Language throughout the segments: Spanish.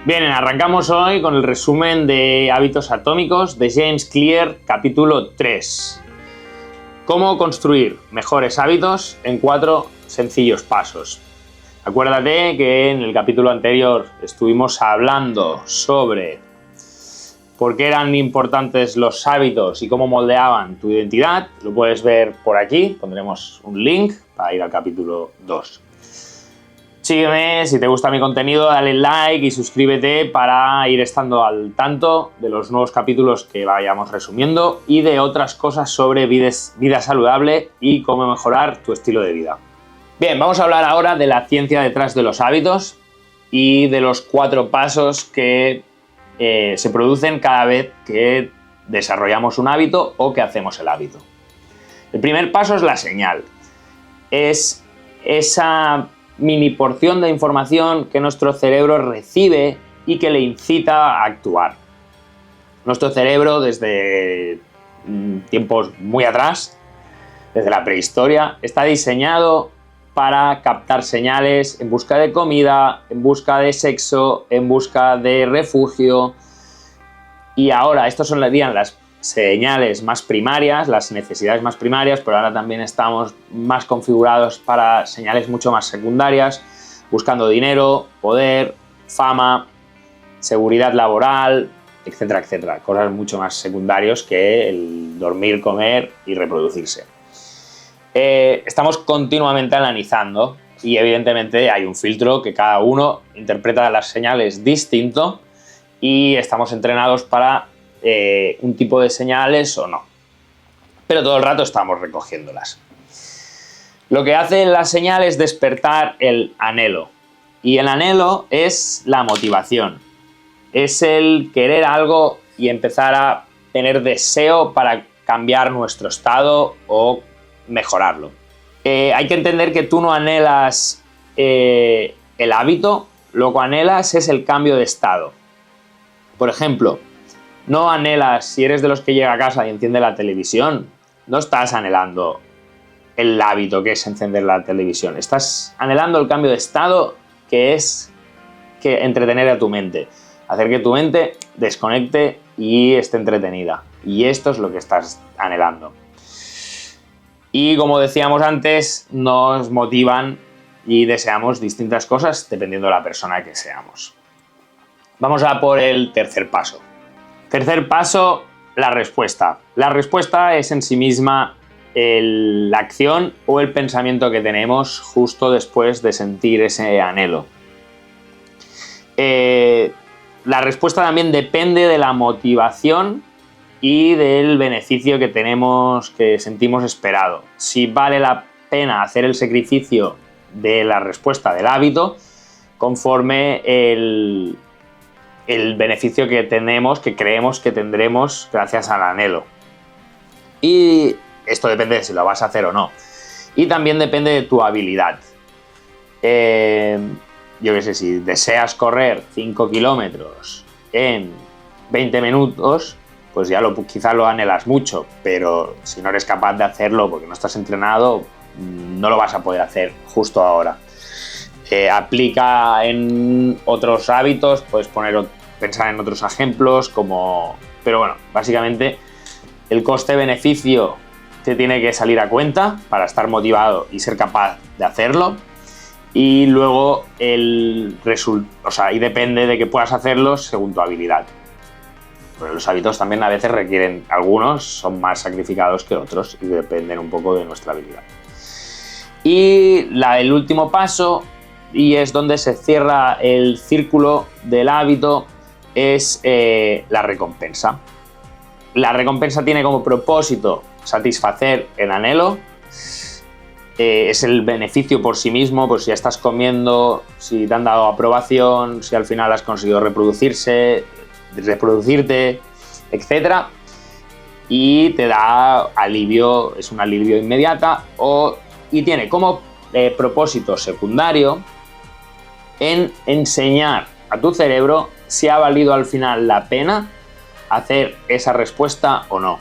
Bien, arrancamos hoy con el resumen de Hábitos Atómicos de James Clear, capítulo 3. Cómo construir mejores hábitos en 4 sencillos pasos. Acuérdate que en el capítulo anterior estuvimos hablando sobre por qué eran importantes los hábitos y cómo moldeaban tu identidad. Lo puedes ver por aquí, pondremos un link para ir al capítulo 2. Sígueme, si te gusta mi contenido, dale like y suscríbete para ir estando al tanto de los nuevos capítulos que vayamos resumiendo y de otras cosas sobre vida saludable y cómo mejorar tu estilo de vida. Bien, vamos a hablar ahora de la ciencia detrás de los hábitos y de los 4 pasos que se producen cada vez que desarrollamos un hábito o que hacemos el hábito. El primer paso es la señal. Es esa mini porción de información que nuestro cerebro recibe y que le incita a actuar. Nuestro cerebro, desde tiempos muy atrás, desde la prehistoria, está diseñado para captar señales en busca de comida, en busca de sexo, en busca de refugio. Y ahora, estos serían las señales más primarias, las necesidades más primarias, pero ahora también estamos más configurados para señales mucho más secundarias, buscando dinero, poder, fama, seguridad laboral, etcétera, etcétera. Cosas mucho más secundarias que el dormir, comer y reproducirse. Estamos continuamente analizando y evidentemente hay un filtro que cada uno interpreta las señales distinto y estamos entrenados para un tipo de señales o no. Pero todo el rato estamos recogiéndolas. Lo que hace la señal es despertar el anhelo. Y el anhelo es la motivación. Es el querer algo y empezar a tener deseo para cambiar nuestro estado o mejorarlo. Hay que entender que tú no anhelas el hábito, lo que anhelas es el cambio de estado. Por ejemplo, no anhelas, si eres de los que llega a casa y enciende la televisión, no estás anhelando el hábito que es encender la televisión. Estás anhelando el cambio de estado que es entretener a tu mente. Hacer que tu mente desconecte y esté entretenida. Y esto es lo que estás anhelando. Y como decíamos antes, nos motivan y deseamos distintas cosas dependiendo de la persona que seamos. Vamos a por el tercer paso. Tercer paso, la respuesta. La respuesta es en sí misma la acción o el pensamiento que tenemos justo después de sentir ese anhelo. La respuesta también depende de la motivación y del beneficio que tenemos, que sentimos esperado. Si vale la pena hacer el sacrificio de la respuesta del hábito conforme el beneficio que tenemos, que creemos que tendremos gracias al anhelo. Y esto depende de si lo vas a hacer o no. Y también depende de tu habilidad. Yo qué sé, si deseas correr 5 kilómetros en 20 minutos, pues ya quizás lo anhelas mucho, pero si no eres capaz de hacerlo porque no estás entrenado, no lo vas a poder hacer justo ahora. Aplica en otros hábitos, puedes pensar en otros ejemplos, pero bueno, básicamente el coste-beneficio te tiene que salir a cuenta para estar motivado y ser capaz de hacerlo, y luego y depende de que puedas hacerlo según tu habilidad. Pero los hábitos también a veces requieren, algunos son más sacrificados que otros y dependen un poco de nuestra habilidad. Y el último paso, y es donde se cierra el círculo del hábito, es la recompensa. La recompensa tiene como propósito satisfacer el anhelo. Es el beneficio por sí mismo, pues si ya estás comiendo, si te han dado aprobación, si al final has conseguido reproducirte, etc. Y te da alivio, es un alivio inmediata y tiene como propósito secundario en enseñar a tu cerebro si ha valido al final la pena hacer esa respuesta o no.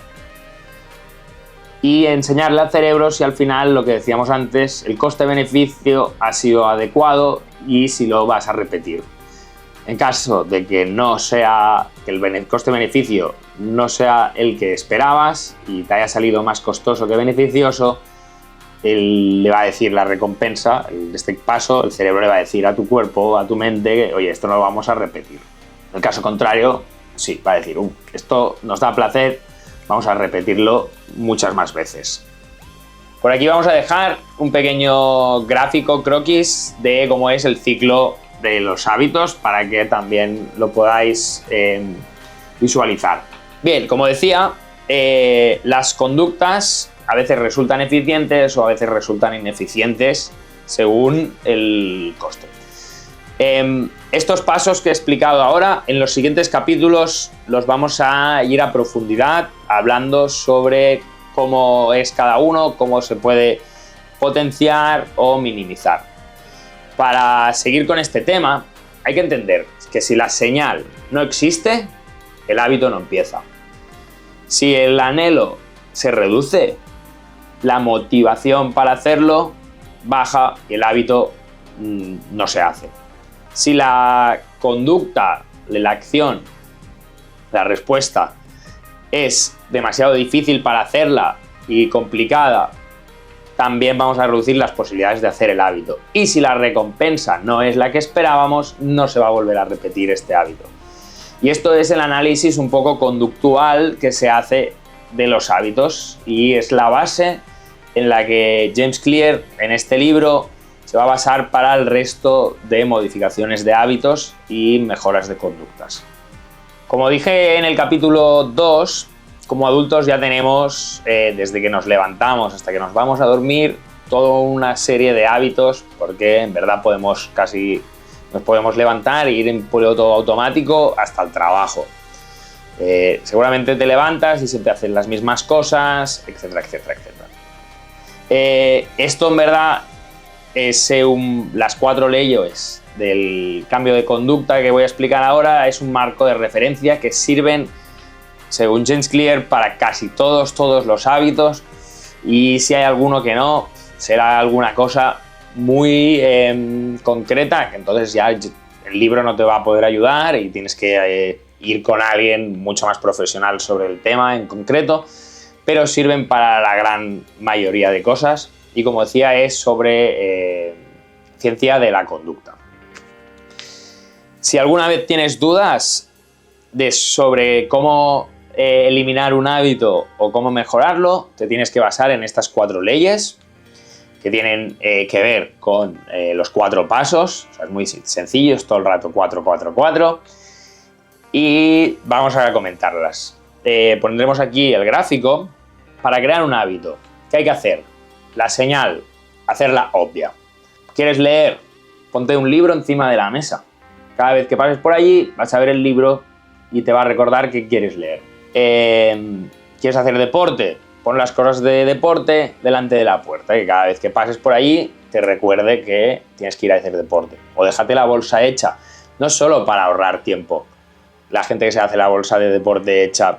Y enseñarle al cerebro si al final, lo que decíamos antes, el coste-beneficio ha sido adecuado y si lo vas a repetir. En caso de que no sea, que el coste-beneficio no sea el que esperabas y te haya salido más costoso que beneficioso, le va a decir la recompensa, en este paso el cerebro le va a decir a tu cuerpo, a tu mente, oye, esto no lo vamos a repetir. En el caso contrario, sí, va a decir, esto nos da placer, vamos a repetirlo muchas más veces. Por aquí vamos a dejar un pequeño gráfico croquis de cómo es el ciclo de los hábitos para que también lo podáis visualizar. Bien, como decía, las conductas a veces resultan eficientes o a veces resultan ineficientes según el coste. Estos pasos que he explicado ahora, en los siguientes capítulos los vamos a ir a profundidad hablando sobre cómo es cada uno, cómo se puede potenciar o minimizar. Para seguir con este tema, hay que entender que si la señal no existe, el hábito no empieza. Si el anhelo se reduce, la motivación para hacerlo baja y el hábito no se hace. Si la conducta, la acción, la respuesta es demasiado difícil para hacerla y complicada, también vamos a reducir las posibilidades de hacer el hábito. Y si la recompensa no es la que esperábamos, no se va a volver a repetir este hábito. Y esto es el análisis un poco conductual que se hace de los hábitos y es la base en la que James Clear en este libro se va a basar para el resto de modificaciones de hábitos y mejoras de conductas. Como dije en el capítulo 2, como adultos ya tenemos, desde que nos levantamos hasta que nos vamos a dormir, toda una serie de hábitos, porque en verdad nos podemos levantar e ir en piloto automático hasta el trabajo. Seguramente te levantas y siempre haces las mismas cosas, etcétera, etcétera, etcétera. Esto en verdad según las 4 leyes del cambio de conducta que voy a explicar ahora, es un marco de referencia que sirven, según James Clear, para casi todos los hábitos, y si hay alguno que no, será alguna cosa muy concreta, que entonces ya el libro no te va a poder ayudar y tienes que ir con alguien mucho más profesional sobre el tema en concreto, pero sirven para la gran mayoría de cosas y, como decía, es sobre ciencia de la conducta. Si alguna vez tienes dudas sobre cómo eliminar un hábito o cómo mejorarlo, te tienes que basar en estas 4 leyes que tienen que ver con los 4 pasos. O sea, es muy sencillo, es todo el rato 4, 4, 4, y vamos a comentarlas. Pondremos aquí el gráfico. Para crear un hábito, ¿qué hay que hacer? La señal, hacerla obvia. ¿Quieres leer? Ponte un libro encima de la mesa. Cada vez que pases por allí vas a ver el libro y te va a recordar que quieres leer. ¿Quieres hacer deporte? Pon las cosas de deporte delante de la puerta, que cada vez que pases por allí te recuerde que tienes que ir a hacer deporte. O déjate la bolsa hecha, no solo para ahorrar tiempo. La gente que se hace la bolsa de deporte hecha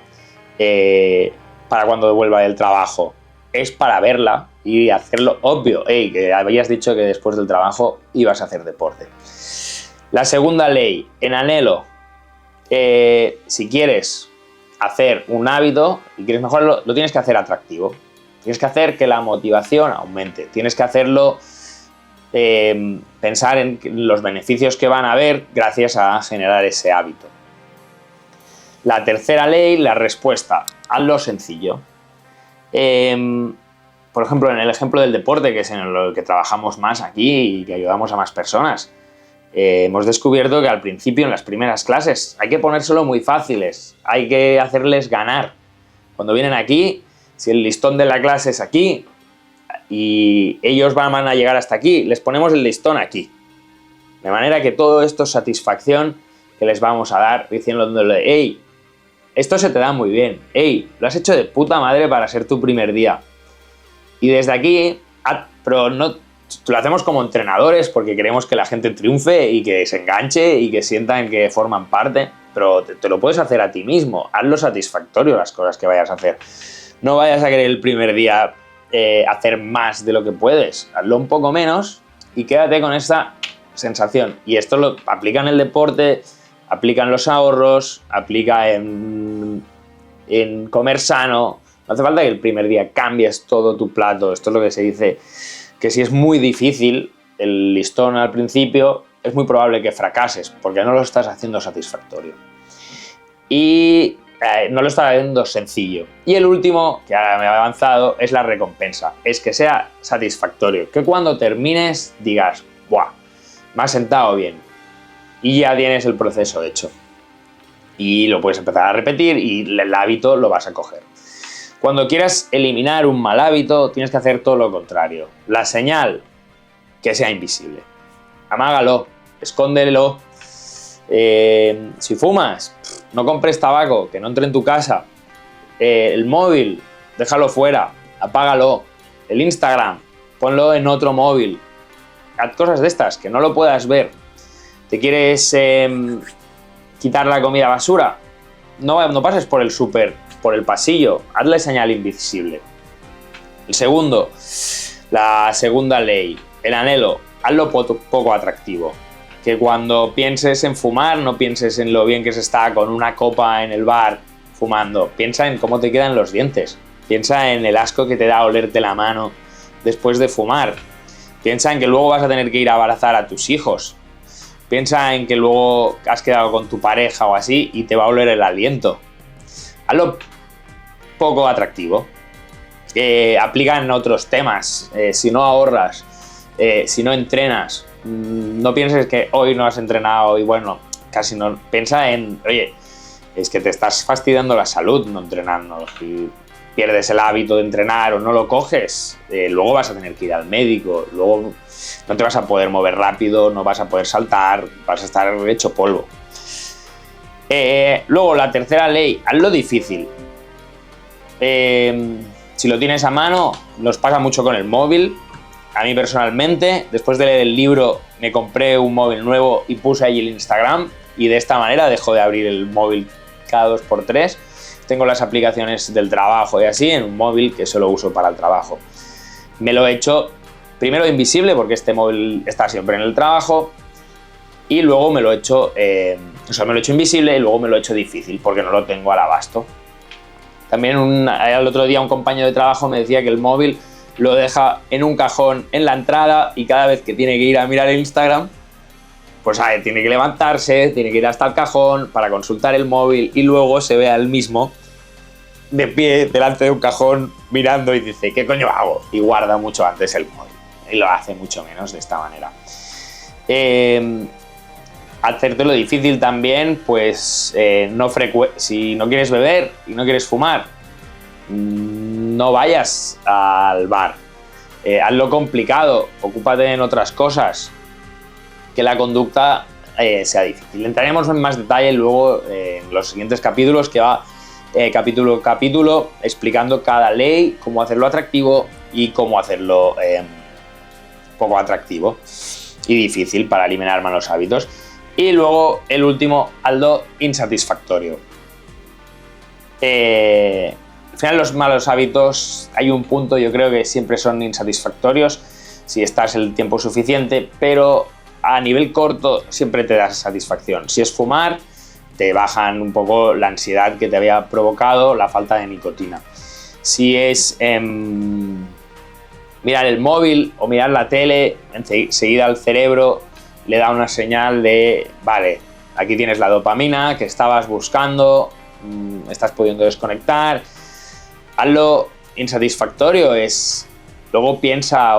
para cuando vuelva del trabajo, es para verla y hacerlo obvio. Que habías dicho que después del trabajo ibas a hacer deporte. La segunda ley, en anhelo, si quieres hacer un hábito y quieres mejorarlo, lo tienes que hacer atractivo. Tienes que hacer que la motivación aumente. Tienes que hacerlo, pensar en los beneficios que van a haber gracias a generar ese hábito. La tercera ley, la respuesta, hazlo sencillo. Por ejemplo, en el ejemplo del deporte, que es en lo que trabajamos más aquí y que ayudamos a más personas, hemos descubierto que al principio, en las primeras clases, hay que ponérselo muy fáciles, hay que hacerles ganar. Cuando vienen aquí, si el listón de la clase es aquí y ellos van a llegar hasta aquí, les ponemos el listón aquí. De manera que todo esto es satisfacción que les vamos a dar diciéndole, hey, esto se te da muy bien, hey, lo has hecho de puta madre para ser tu primer día. Y desde aquí, pero no lo hacemos como entrenadores porque queremos que la gente triunfe y que se enganche y que sientan que forman parte, pero te lo puedes hacer a ti mismo. Hazlo satisfactorio las cosas que vayas a hacer. No vayas a querer el primer día hacer más de lo que puedes. Hazlo un poco menos y quédate con esta sensación. Y esto lo aplica en el deporte, Aplica en los ahorros, aplica en comer sano. No hace falta que el primer día cambies todo tu plato. Esto es lo que se dice, que si es muy difícil el listón al principio, es muy probable que fracases, porque no lo estás haciendo satisfactorio. Y no lo estás haciendo sencillo. Y el último, que ahora me he avanzado, es la recompensa. Es que sea satisfactorio. Que cuando termines digas, ¡buah! Me ha sentado bien. Y ya tienes el proceso hecho. Y lo puedes empezar a repetir y el hábito lo vas a coger. Cuando quieras eliminar un mal hábito, tienes que hacer todo lo contrario. La señal, que sea invisible. Amágalo, escóndelo. Si fumas, no compres tabaco, que no entre en tu casa. El móvil, déjalo fuera, apágalo. El Instagram, ponlo en otro móvil. Haz cosas de estas, que no lo puedas ver. ¿Te quieres quitar la comida basura? No pases por el súper, por el pasillo. Hazle señal invisible. El segundo, la segunda ley, el anhelo. Hazlo poco atractivo. Que cuando pienses en fumar, no pienses en lo bien que se está con una copa en el bar fumando. Piensa en cómo te quedan los dientes. Piensa en el asco que te da olerte la mano después de fumar. Piensa en que luego vas a tener que ir a abrazar a tus hijos. Piensa en que luego has quedado con tu pareja o así y te va a oler el aliento. Hazlo poco atractivo. Aplica en otros temas. Si no ahorras, si no entrenas, no pienses que hoy no has entrenado y bueno, casi no. Piensa en, oye, es que te estás fastidiando la salud no entrenando. Si pierdes el hábito de entrenar o no lo coges, luego vas a tener que ir al médico, luego no te vas a poder mover rápido, no vas a poder saltar, vas a estar hecho polvo. Luego, la tercera ley, hazlo difícil. Si lo tienes a mano, nos pasa mucho con el móvil. A mí personalmente, después de leer el libro, me compré un móvil nuevo y puse ahí el Instagram y de esta manera dejo de abrir el móvil cada 2x3. Tengo las aplicaciones del trabajo y así en un móvil que solo uso para el trabajo. Me lo he hecho primero invisible porque este móvil está siempre en el trabajo y luego me lo he hecho, me lo he hecho invisible y luego me lo he hecho difícil porque no lo tengo al abasto. También el otro día un compañero de trabajo me decía que el móvil lo deja en un cajón en la entrada y cada vez que tiene que ir a mirar el Instagram, pues tiene que levantarse, tiene que ir hasta el cajón para consultar el móvil y luego se ve a él mismo de pie delante de un cajón mirando y dice, ¿qué coño hago? Y guarda mucho antes el móvil y lo hace mucho menos de esta manera. Hacértelo difícil también, pues si no quieres beber y no quieres fumar, no vayas al bar. Hazlo complicado, ocúpate en otras cosas. Que la conducta sea difícil. Entraremos en más detalle luego en los siguientes capítulos, que va capítulo a capítulo explicando cada ley, cómo hacerlo atractivo y cómo hacerlo poco atractivo y difícil para eliminar malos hábitos. Y luego el último, hazlo insatisfactorio. Al final los malos hábitos, hay un punto, yo creo que siempre son insatisfactorios si estás el tiempo suficiente, pero a nivel corto siempre te da satisfacción. Si es fumar, te bajan un poco la ansiedad que te había provocado la falta de nicotina. Si es mirar el móvil o mirar la tele, enseguida al cerebro le da una señal de, vale, aquí tienes la dopamina que estabas buscando, estás pudiendo desconectar. Hazlo insatisfactorio, luego piensa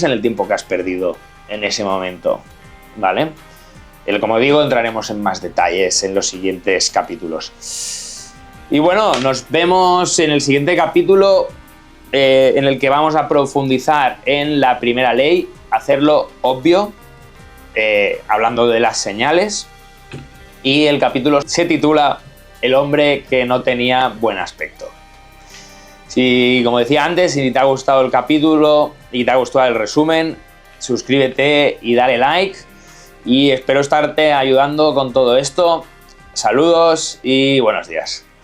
en el tiempo que has perdido en ese momento, ¿vale? Como digo, entraremos en más detalles en los siguientes capítulos. Y bueno, nos vemos en el siguiente capítulo en el que vamos a profundizar en la primera ley, hacerlo obvio, hablando de las señales. Y el capítulo se titula El hombre que no tenía buen aspecto. Si, como decía antes, si te ha gustado el capítulo y te ha gustado el resumen, suscríbete y dale like y espero estarte ayudando con todo esto. Saludos y buenos días.